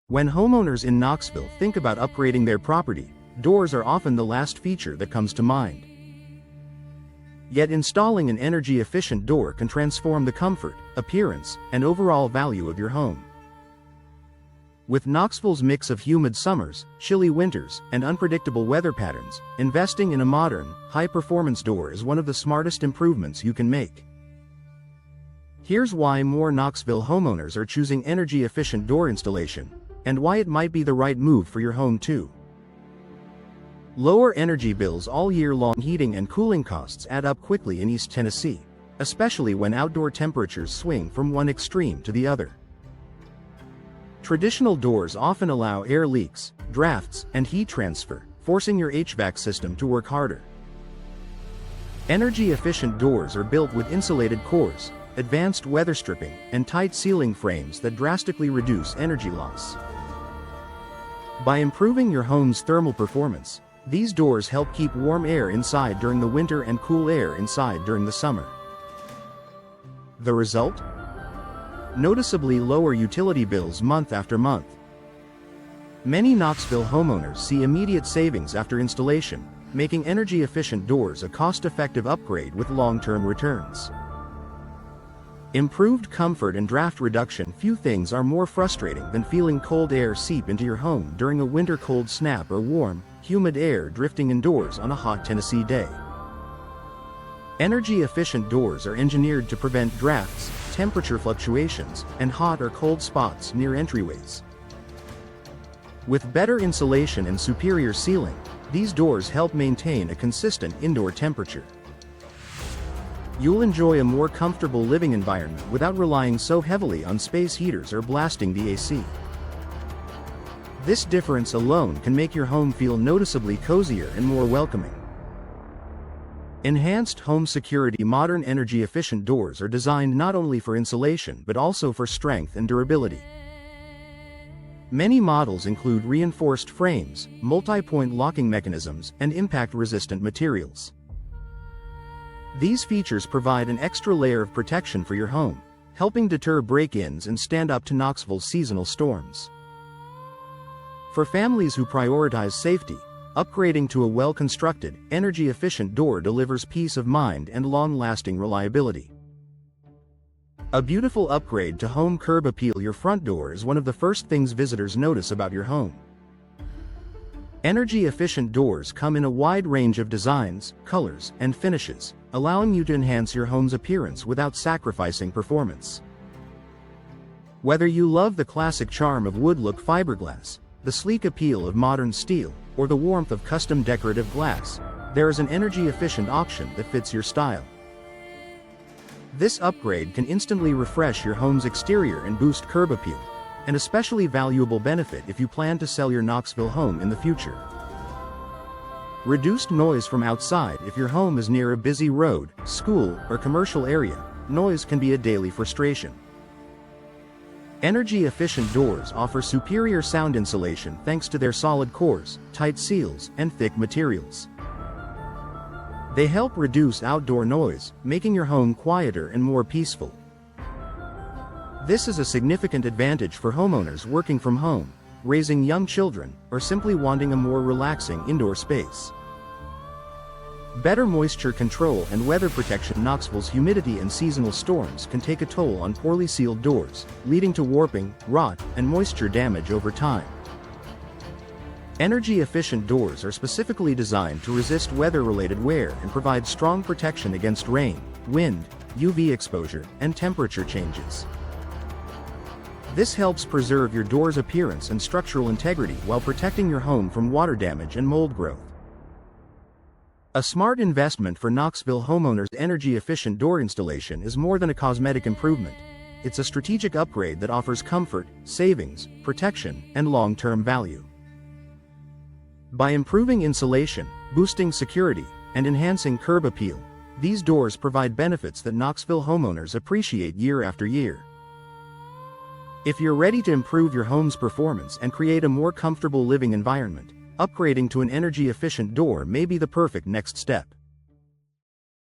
When homeowners in Knoxville think about upgrading their property, doors are often the last feature that comes to mind. Yet installing an energy-efficient door can transform the comfort, appearance, and overall value of your home. With Knoxville's mix of humid summers, chilly winters, and unpredictable weather patterns, investing in a modern, high-performance door is one of the smartest improvements you can make. Here's why more Knoxville homeowners are choosing energy-efficient door installation, and why it might be the right move for your home too. Lower energy bills all year long. Heating and cooling costs add up quickly in East Tennessee, especially when outdoor temperatures swing from one extreme to the other. Traditional doors often allow air leaks, drafts, and heat transfer, forcing your HVAC system to work harder. Energy-efficient doors are built with insulated cores, advanced weather stripping, and tight ceiling frames that drastically reduce energy loss. By improving your home's thermal performance, these doors help keep warm air inside during the winter and cool air inside during the summer. The result? Noticeably lower utility bills month after month. Many Knoxville homeowners see immediate savings after installation, making energy-efficient doors a cost-effective upgrade with long-term returns. Improved comfort and draft reduction. Few things are more frustrating than feeling cold air seep into your home during a winter cold snap or warm, humid air drifting indoors on a hot Tennessee day. Energy-efficient doors are engineered to prevent drafts, temperature fluctuations, and hot or cold spots near entryways. With better insulation and superior sealing, these doors help maintain a consistent indoor temperature. You'll enjoy a more comfortable living environment without relying so heavily on space heaters or blasting the AC. This difference alone can make your home feel noticeably cozier and more welcoming. Enhanced home security. Modern energy-efficient doors are designed not only for insulation but also for strength and durability. Many models include reinforced frames, multi-point locking mechanisms, and impact-resistant materials. These features provide an extra layer of protection for your home, helping deter break-ins and stand up to Knoxville's seasonal storms. For families who prioritize safety, upgrading to a well-constructed, energy-efficient door delivers peace of mind and long-lasting reliability. A beautiful upgrade to home curb appeal. Your front door is one of the first things visitors notice about your home. Energy-efficient doors come in a wide range of designs, colors, and finishes, allowing you to enhance your home's appearance without sacrificing performance. Whether you love the classic charm of wood-look fiberglass, the sleek appeal of modern steel, or the warmth of custom decorative glass, there is an energy-efficient option that fits your style. This upgrade can instantly refresh your home's exterior and boost curb appeal, an especially valuable benefit if you plan to sell your Knoxville home in the future. Reduced noise from outside. If your home is near a busy road, school, or commercial area, noise can be a daily frustration. Energy-efficient doors offer superior sound insulation thanks to their solid cores, tight seals, and thick materials. They help reduce outdoor noise, making your home quieter and more peaceful. This is a significant advantage for homeowners working from home, raising young children, or simply wanting a more relaxing indoor space. Better moisture control and weather protection. Knoxville's humidity and seasonal storms can take a toll on poorly sealed doors, leading to warping, rot, and moisture damage over time. Energy-efficient doors are specifically designed to resist weather-related wear and provide strong protection against rain, wind, UV exposure, and temperature changes. This helps preserve your door's appearance and structural integrity while protecting your home from water damage and mold growth. A smart investment for Knoxville homeowners. Energy-efficient door installation is more than a cosmetic improvement. It's a strategic upgrade that offers comfort, savings, protection, and long-term value. By improving insulation, boosting security, and enhancing curb appeal, these doors provide benefits that Knoxville homeowners appreciate year after year. If you're ready to improve your home's performance and create a more comfortable living environment, upgrading to an energy-efficient door may be the perfect next step.